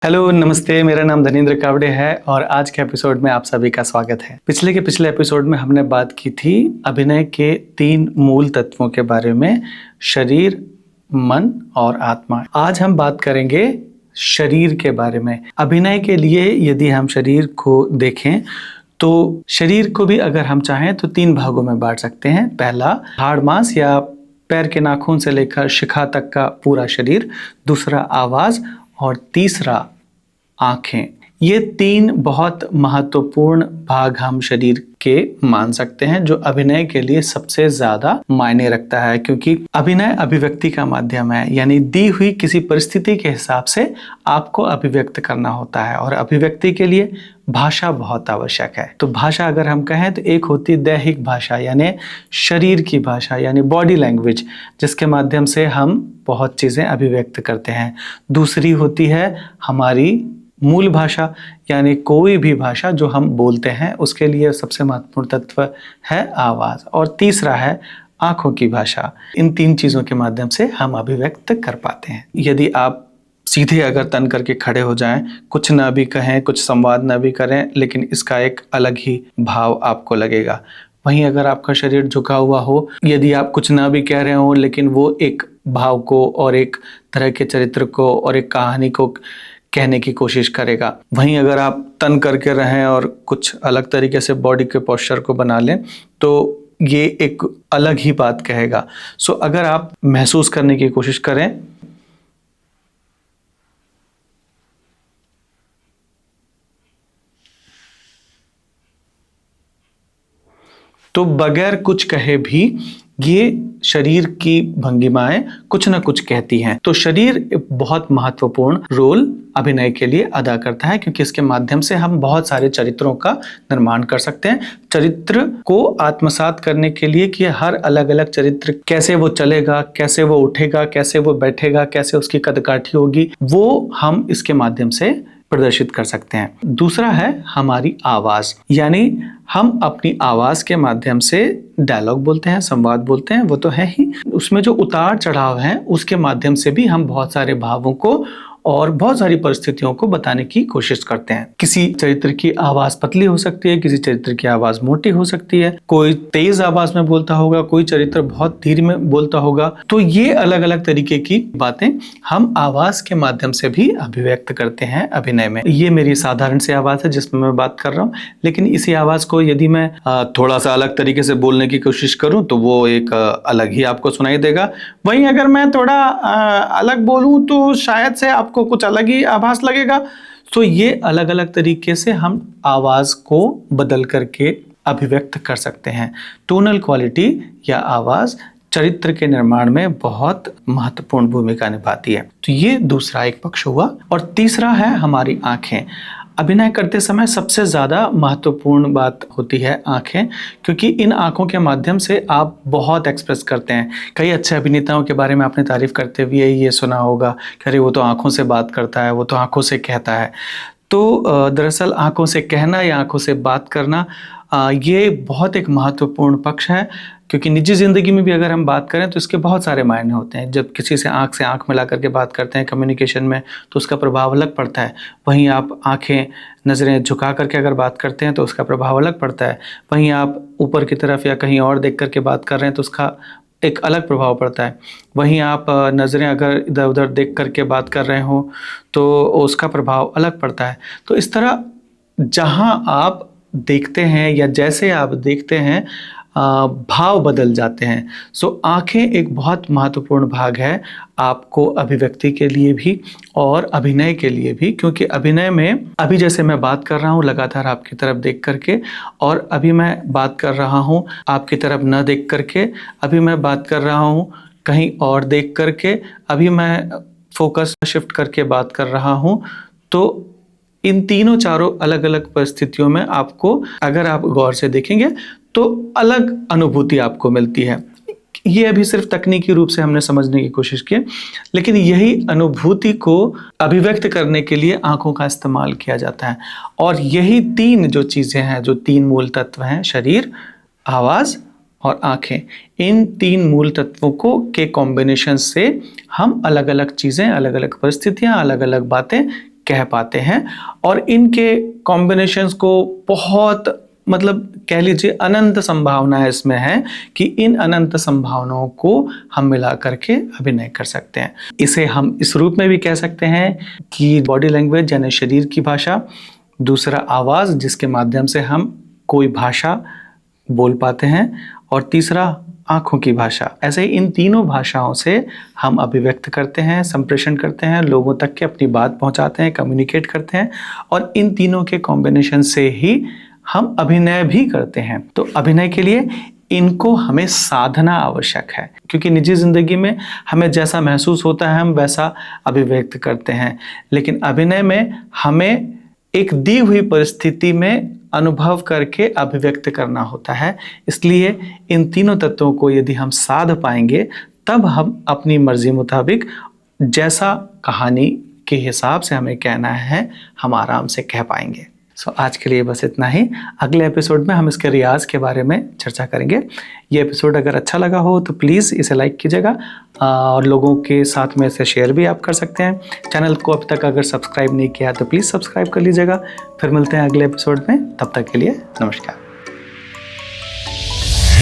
Hello नमस्ते, मेरा नाम धनेंद्र कावड़े है और आज के एपिसोड में आप सभी का स्वागत है। पिछले एपिसोड में हमने बात की थी अभिनय के 3 मूल तत्वों के बारे में, शरीर, मन और आत्मा। आज हम बात करेंगे शरीर के बारे में। अभिनय के लिए यदि हम शरीर को देखें तो शरीर को भी अगर हम चाहें तो 3 भागों में बांट सकते हैं। पहला हाड़ मांस या पैर के नाखून से लेकर शिखा तक का पूरा शरीर, दूसरा आवाज और तीसरा आंखें। ये 3 बहुत महत्वपूर्ण भाग हम शरीर के मान सकते हैं, जो अभिनय के लिए सबसे ज्यादा मायने रखता है, क्योंकि अभिनय अभिव्यक्ति का माध्यम है। यानी दी हुई किसी परिस्थिति के हिसाब से आपको अभिव्यक्त करना होता है और अभिव्यक्ति के लिए भाषा बहुत आवश्यक है। तो भाषा अगर हम कहें तो एक होती दैहिक भाषा, यानी शरीर की भाषा, यानी बॉडी लैंग्वेज, जिसके माध्यम से हम बहुत चीजें अभिव्यक्त करते हैं। दूसरी होती है हमारी मूल भाषा, यानी कोई भी भाषा जो हम बोलते हैं उसके लिए सबसे महत्वपूर्ण तत्व है आवाज। और तीसरा है आंखों की भाषा। इन 3 चीजों के माध्यम से हम अभिव्यक्त कर पाते हैं। यदि आप सीधे अगर तन करके खड़े हो जाएं, कुछ ना भी कहें, कुछ संवाद ना भी करें, लेकिन इसका एक अलग ही भाव आपको लगेगा। वहीं अगर आपका शरीर झुका हुआ हो, यदि आप कुछ ना भी कह रहे हो, लेकिन वो एक भाव को और एक तरह के चरित्र को और एक कहानी को कहने की कोशिश करेगा। वहीं अगर आप तन करके रहें और कुछ अलग तरीके से बॉडी के पोस्चर को बना लें तो ये एक अलग ही बात कहेगा। सो अगर आप महसूस करने की कोशिश करें तो बगैर कुछ कहे भी ये शरीर की भंगिमाएं कुछ ना कुछ कहती हैं। तो शरीर एक बहुत महत्वपूर्ण रोल अभिनय के लिए अदा करता है, क्योंकि इसके माध्यम से हम बहुत सारे चरित्रों का निर्माण कर सकते हैं। चरित्र को आत्मसात करने के लिए कि हर अलग अलग चरित्र कैसे वो चलेगा, कैसे वो उठेगा, कैसे वो बैठेगा, कैसे उसकी कदकाठी होगी, वो हम इसके माध्यम से प्रदर्शित कर सकते हैं। दूसरा है हमारी आवाज, यानी हम अपनी आवाज के माध्यम से डायलॉग बोलते हैं, संवाद बोलते हैं, वो तो है ही। उसमें जो उतार चढ़ाव है उसके माध्यम से भी हम बहुत सारे भावों को और बहुत सारी परिस्थितियों को बताने की कोशिश करते हैं। किसी चरित्र की आवाज पतली हो सकती है, किसी चरित्र की आवाज मोटी हो सकती है, कोई तेज आवाज में बोलता होगा, कोई चरित्र बहुत धीरे में बोलता होगा। तो ये अलग अलग तरीके की बातें हम आवाज के माध्यम से भी अभिव्यक्त करते हैं अभिनय में। ये मेरी साधारण सी आवाज है जिसमें मैं बात कर रहा हूँ, लेकिन इसी आवाज को यदि मैं थोड़ा सा अलग तरीके से बोलने की कोशिश करूं तो वो एक अलग ही आपको सुनाई देगा। वहीं अगर मैं थोड़ा अलग बोलूं तो शायद से आपको कुछ अलग ही आभास लगेगा। तो ये अलग अलग तरीके से हम आवाज को बदल करके अभिव्यक्त कर सकते हैं। टोनल क्वालिटी या आवाज चरित्र के निर्माण में बहुत महत्वपूर्ण भूमिका निभाती है। तो ये दूसरा एक पक्ष हुआ। और तीसरा है हमारी आंखें। अभिनय करते समय सबसे ज़्यादा महत्वपूर्ण बात होती है आंखें, क्योंकि इन आंखों के माध्यम से आप बहुत एक्सप्रेस करते हैं। कई अच्छे अभिनेताओं के बारे में आपने तारीफ करते हुए ये सुना होगा कि अरे वो तो आंखों से बात करता है, वो तो आंखों से कहता है। तो दरअसल आंखों से कहना या आंखों से बात करना ये बहुत एक महत्वपूर्ण पक्ष है, क्योंकि निजी ज़िंदगी में भी अगर हम बात करें तो इसके बहुत सारे मायने होते हैं। जब किसी से आंख मिला करके बात करते हैं कम्युनिकेशन में तो उसका प्रभाव अलग पड़ता है। वहीं आप आंखें नज़रें झुका करके अगर बात करते हैं तो उसका प्रभाव अलग पड़ता है। वहीं आप ऊपर की तरफ या कहीं और देख करके बात कर रहे हैं तो उसका एक अलग प्रभाव पड़ता है। वहीं आप नज़रें अगर इधर उधर देख करके बात कर रहे हो तो उसका प्रभाव अलग पड़ता है। तो इस तरह जहाँ आप देखते हैं या जैसे आप देखते हैं भाव बदल जाते हैं। सो आंखें एक बहुत महत्वपूर्ण भाग है आपको अभिव्यक्ति के लिए भी और अभिनय के लिए भी, क्योंकि अभिनय में अभी जैसे मैं बात कर रहा हूँ लगातार आपकी तरफ देख करके, और अभी मैं बात कर रहा हूँ आपकी तरफ न देख करके, अभी मैं बात कर रहा हूँ कहीं और देख करके, अभी मैं फोकस शिफ्ट करके बात कर रहा हूँ। तो इन तीनों चारों अलग अलग परिस्थितियों में आपको अगर आप गौर से देखेंगे तो अलग अनुभूति आपको मिलती है। ये अभी सिर्फ तकनीकी रूप से हमने समझने की कोशिश की, लेकिन यही अनुभूति को अभिव्यक्त करने के लिए आंखों का इस्तेमाल किया जाता है। और यही 3 जो चीज़ें हैं, जो 3 मूल तत्व हैं, शरीर, आवाज़ और आंखें, इन 3 मूल तत्वों को के कॉम्बिनेशन से हम अलग अलग चीज़ें, अलग अलग परिस्थितियाँ, अलग अलग बातें कह पाते हैं। और इनके कॉम्बिनेशंस को बहुत मतलब कह लीजिए अनंत संभावनाएं इसमें हैं कि इन अनंत संभावनाओं को हम मिला करके अभिनय कर सकते हैं। इसे हम इस रूप में भी कह सकते हैं कि बॉडी लैंग्वेज यानी शरीर की भाषा, दूसरा आवाज़ जिसके माध्यम से हम कोई भाषा बोल पाते हैं, और तीसरा आँखों की भाषा। ऐसे ही इन तीनों भाषाओं से हम अभिव्यक्त करते हैं, संप्रेषण करते हैं, लोगों तक के अपनी बात पहुंचाते हैं, कम्युनिकेट करते हैं, और इन तीनों के कॉम्बिनेशन से ही हम अभिनय भी करते हैं। तो अभिनय के लिए इनको हमें साधना आवश्यक है, क्योंकि निजी ज़िंदगी में हमें जैसा महसूस होता है हम वैसा अभिव्यक्त करते हैं, लेकिन अभिनय में हमें एक दी हुई परिस्थिति में अनुभव करके अभिव्यक्त करना होता है। इसलिए इन तीनों तत्वों को यदि हम साध पाएंगे तब हम अपनी मर्जी मुताबिक जैसा कहानी के हिसाब से हमें कहना है हम आराम से कह पाएंगे। आज के लिए बस इतना ही। अगले एपिसोड में हम इसके रियाज के बारे में चर्चा करेंगे। ये एपिसोड अगर अच्छा लगा हो तो प्लीज़ इसे लाइक कीजिएगा, और लोगों के साथ में इसे शेयर भी आप कर सकते हैं। चैनल को अब तक अगर सब्सक्राइब नहीं किया तो प्लीज़ सब्सक्राइब कर लीजिएगा। फिर मिलते हैं अगले एपिसोड में, तब तक के लिए नमस्कार।